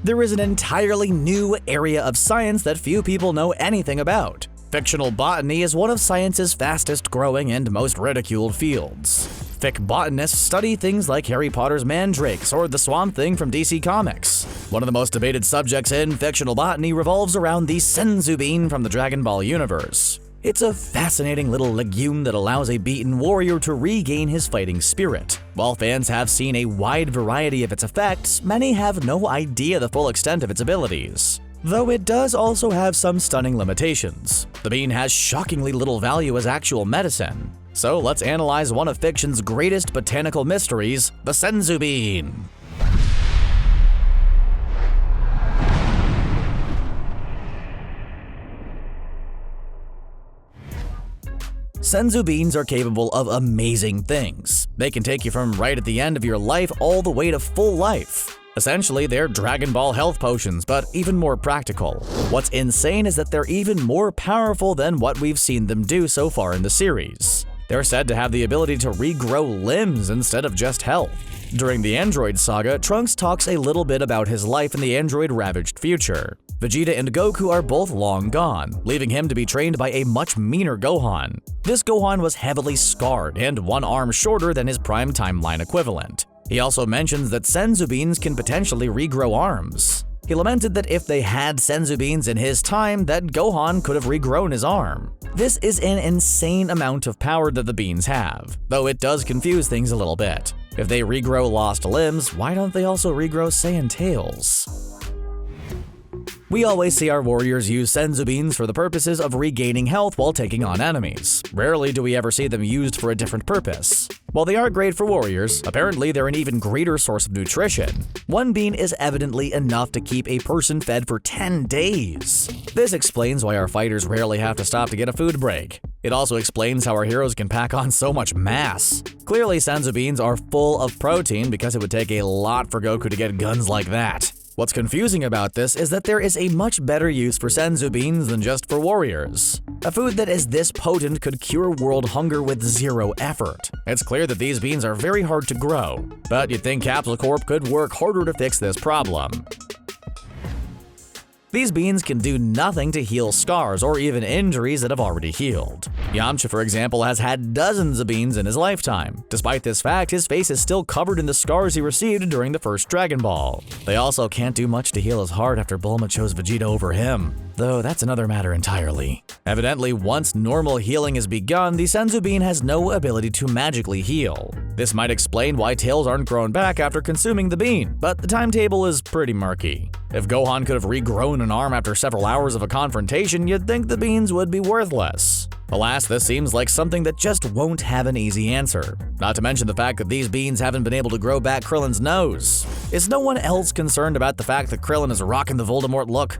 There is an entirely new area of science that few people know anything about. Fictional botany is one of science's fastest growing and most ridiculed fields. Fic botanists study things like Harry Potter's mandrakes or the Swamp Thing from DC Comics. One of the most debated subjects in fictional botany revolves around the Senzu bean from the Dragon Ball universe. It's a fascinating little legume that allows a beaten warrior to regain his fighting spirit. While fans have seen a wide variety of its effects, many have no idea the full extent of its abilities. Though it does also have some stunning limitations. The bean has shockingly little value as actual medicine. So let's analyze one of fiction's greatest botanical mysteries, the Senzu bean. Senzu beans are capable of amazing things. They can take you from right at the end of your life all the way to full life. Essentially, they're Dragon Ball health potions, but even more practical. What's insane is that they're even more powerful than what we've seen them do so far in the series. They're said to have the ability to regrow limbs instead of just health. During the Android saga, Trunks talks a little bit about his life in the android-ravaged future. Vegeta and Goku are both long gone, leaving him to be trained by a much meaner Gohan. This Gohan was heavily scarred and one arm shorter than his prime timeline equivalent. He also mentions that Senzu beans can potentially regrow arms. He lamented that if they had Senzu beans in his time, that Gohan could have regrown his arm. This is an insane amount of power that the beans have, though it does confuse things a little bit. If they regrow lost limbs, why don't they also regrow Saiyan tails? We always see our warriors use Senzu beans for the purposes of regaining health while taking on enemies. Rarely do we ever see them used for a different purpose. While they are great for warriors, apparently they're an even greater source of nutrition. One bean is evidently enough to keep a person fed for 10 days. This explains why our fighters rarely have to stop to get a food break. It also explains how our heroes can pack on so much mass. Clearly, Senzu beans are full of protein because it would take a lot for Goku to get guns like that. What's confusing about this is that there is a much better use for Senzu beans than just for warriors. A food that is this potent could cure world hunger with zero effort. It's clear that these beans are very hard to grow, but you'd think Capsule Corp could work harder to fix this problem. These beans can do nothing to heal scars or even injuries that have already healed. Yamcha, for example, has had dozens of beans in his lifetime. Despite this fact, his face is still covered in the scars he received during the first Dragon Ball. They also can't do much to heal his heart after Bulma chose Vegeta over him, though that's another matter entirely. Evidently, once normal healing is begun, the Senzu bean has no ability to magically heal. This might explain why tails aren't grown back after consuming the bean, but the timetable is pretty murky. If Gohan could have regrown an arm after several hours of a confrontation, you'd think the beans would be worthless. Alas, this seems like something that just won't have an easy answer. Not to mention the fact that these beans haven't been able to grow back Krillin's nose. Is no one else concerned about the fact that Krillin is rocking the Voldemort look?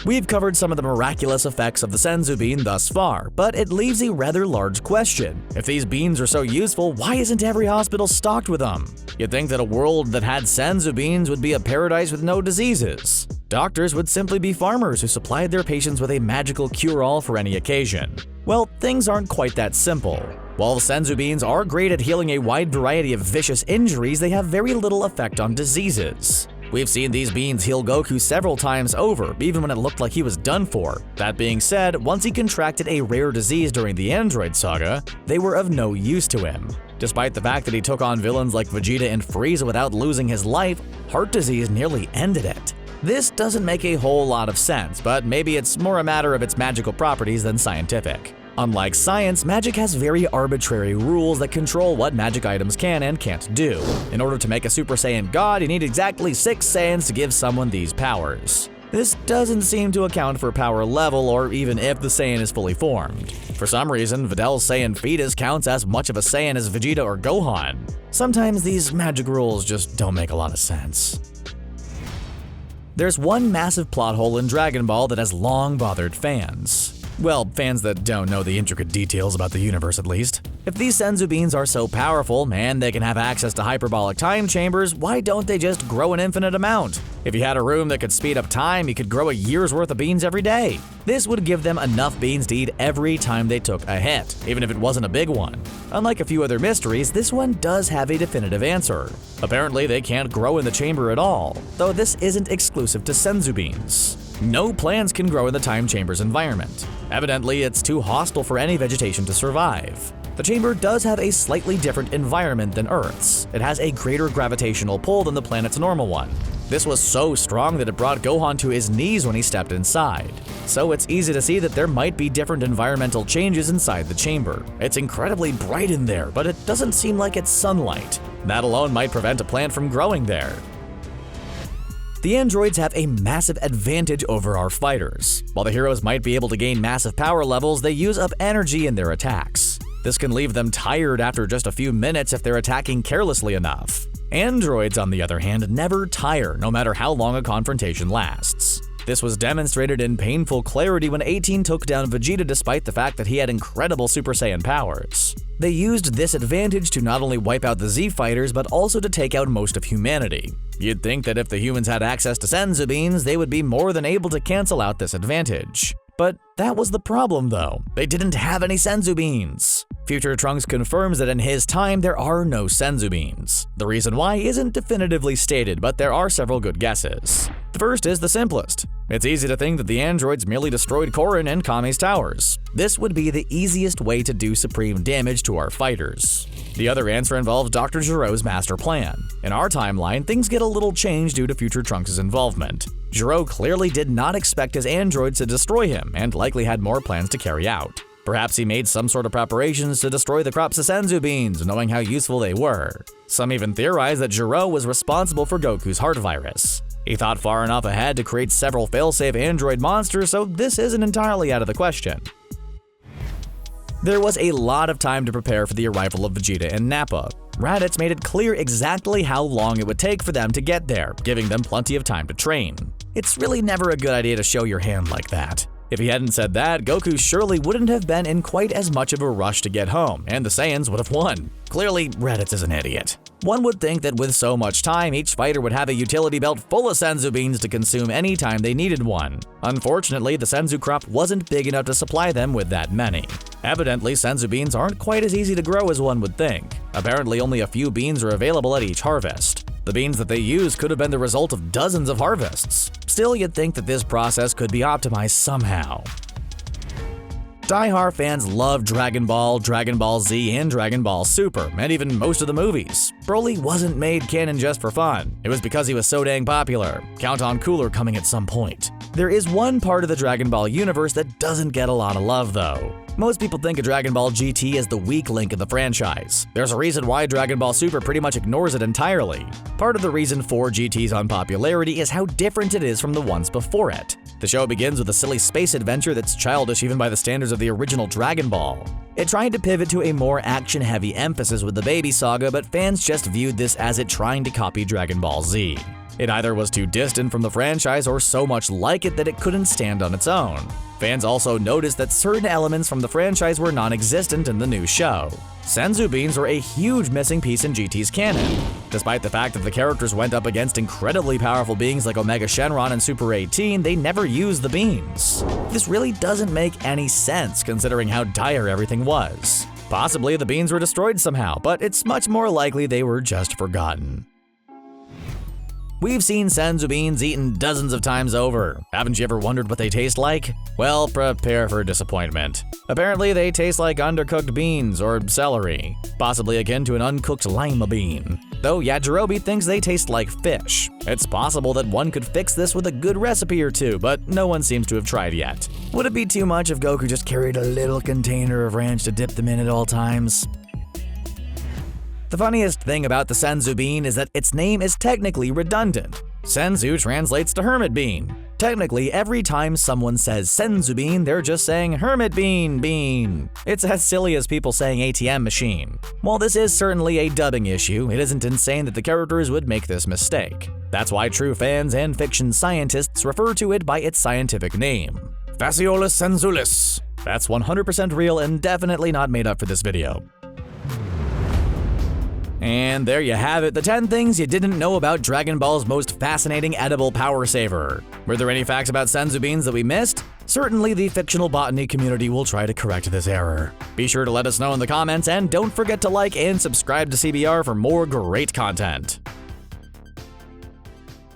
We've covered some of the miraculous effects of the Senzu bean thus far, but it leaves a rather large question. If these beans are so useful, why isn't every hospital stocked with them? You'd think that a world that had Senzu beans would be a paradise with no diseases. Doctors would simply be farmers who supplied their patients with a magical cure-all for any occasion. Well, things aren't quite that simple. While the Senzu beans are great at healing a wide variety of vicious injuries, they have very little effect on diseases. We've seen these beans heal Goku several times over, even when it looked like he was done for. That being said, once he contracted a rare disease during the Android saga, they were of no use to him. Despite the fact that he took on villains like Vegeta and Frieza without losing his life, heart disease nearly ended it. This doesn't make a whole lot of sense, but maybe it's more a matter of its magical properties than scientific. Unlike science, magic has very arbitrary rules that control what magic items can and can't do. In order to make a Super Saiyan God, you need exactly 6 Saiyans to give someone these powers. This doesn't seem to account for power level or even if the Saiyan is fully formed. For some reason, Vidal's Saiyan fetus counts as much of a Saiyan as Vegeta or Gohan. Sometimes these magic rules just don't make a lot of sense. There's one massive plot hole in Dragon Ball that has long bothered fans. Well, fans that don't know the intricate details about the universe at least. If these Senzu beans are so powerful and they can have access to hyperbolic time chambers, why don't they just grow an infinite amount? If you had a room that could speed up time, you could grow a year's worth of beans every day. This would give them enough beans to eat every time they took a hit, even if it wasn't a big one. Unlike a few other mysteries, this one does have a definitive answer. Apparently, they can't grow in the chamber at all, though this isn't exclusive to Senzu beans. No plants can grow in the time chamber's environment. Evidently, it's too hostile for any vegetation to survive. The chamber does have a slightly different environment than Earth's. It has a greater gravitational pull than the planet's normal one. This was so strong that it brought Gohan to his knees when he stepped inside. So it's easy to see that there might be different environmental changes inside the chamber. It's incredibly bright in there, but it doesn't seem like it's sunlight. That alone might prevent a plant from growing there. The androids have a massive advantage over our fighters. While the heroes might be able to gain massive power levels, they use up energy in their attacks. This can leave them tired after just a few minutes if they're attacking carelessly enough. Androids, on the other hand, never tire, no matter how long a confrontation lasts. This was demonstrated in painful clarity when 18 took down Vegeta despite the fact that he had incredible Super Saiyan powers. They used this advantage to not only wipe out the Z fighters, but also to take out most of humanity. You'd think that if the humans had access to Senzu beans, they would be more than able to cancel out this advantage. But that was the problem though, they didn't have any Senzu beans. Future Trunks confirms that in his time there are no Senzu beans. The reason why isn't definitively stated, but there are several good guesses. The first is the simplest. It's easy to think that the androids merely destroyed Korin and Kame's towers. This would be the easiest way to do supreme damage to our fighters. The other answer involves Dr. Gero's master plan. In our timeline, things get a little changed due to Future Trunks' involvement. Gero clearly did not expect his androids to destroy him and likely had more plans to carry out. Perhaps he made some sort of preparations to destroy the crops of Senzu beans, knowing how useful they were. Some even theorize that Gero was responsible for Goku's heart virus. He thought far enough ahead to create several failsafe android monsters, so this isn't entirely out of the question. There was a lot of time to prepare for the arrival of Vegeta and Nappa. Raditz made it clear exactly how long it would take for them to get there, giving them plenty of time to train. It's really never a good idea to show your hand like that. If he hadn't said that, Goku surely wouldn't have been in quite as much of a rush to get home, and the Saiyans would have won. Clearly, Raditz is an idiot. One would think that with so much time, each fighter would have a utility belt full of Senzu beans to consume any time they needed one. Unfortunately, the Senzu crop wasn't big enough to supply them with that many. Evidently, Senzu beans aren't quite as easy to grow as one would think. Apparently, only a few beans are available at each harvest. The beans that they used could have been the result of dozens of harvests. Still, you'd think that this process could be optimized somehow. Die-hard fans love Dragon Ball, Dragon Ball Z, and Dragon Ball Super, and even most of the movies. Broly wasn't made canon just for fun. It was because he was so dang popular. Count on Cooler coming at some point. There is one part of the Dragon Ball universe that doesn't get a lot of love though. Most people think of Dragon Ball GT as the weak link in the franchise. There's a reason why Dragon Ball Super pretty much ignores it entirely. Part of the reason for GT's unpopularity is how different it is from the ones before it. The show begins with a silly space adventure that's childish even by the standards of the original Dragon Ball. It tried to pivot to a more action-heavy emphasis with the Baby Saga, but fans just viewed this as it trying to copy Dragon Ball Z. It either was too distant from the franchise or so much like it that it couldn't stand on its own. Fans also noticed that certain elements from the franchise were non-existent in the new show. Senzu beans were a huge missing piece in GT's canon. Despite the fact that the characters went up against incredibly powerful beings like Omega Shenron and Super 18, they never used the beans. This really doesn't make any sense considering how dire everything was. Possibly the beans were destroyed somehow, but it's much more likely they were just forgotten. We've seen Senzu beans eaten dozens of times over. Haven't you ever wondered what they taste like? Well, prepare for disappointment. Apparently, they taste like undercooked beans or celery, possibly akin to an uncooked lima bean. Though Yajirobe thinks they taste like fish. It's possible that one could fix this with a good recipe or two, but no one seems to have tried yet. Would it be too much if Goku just carried a little container of ranch to dip them in at all times? The funniest thing about the Senzu bean is that its name is technically redundant. Senzu translates to hermit bean. Technically, every time someone says Senzu bean, they're just saying hermit bean. It's as silly as people saying ATM machine. While this is certainly a dubbing issue, it isn't insane that the characters would make this mistake. That's why true fans and fiction scientists refer to it by its scientific name. Fasciolis sensulis. That's 100% real and definitely not made up for this video. And there you have it, the 10 things you didn't know about Dragon Ball's most fascinating edible power saver. Were there any facts about Senzu beans that we missed? Certainly the fictional botany community will try to correct this error. Be sure to let us know in the comments, and don't forget to like and subscribe to CBR for more great content.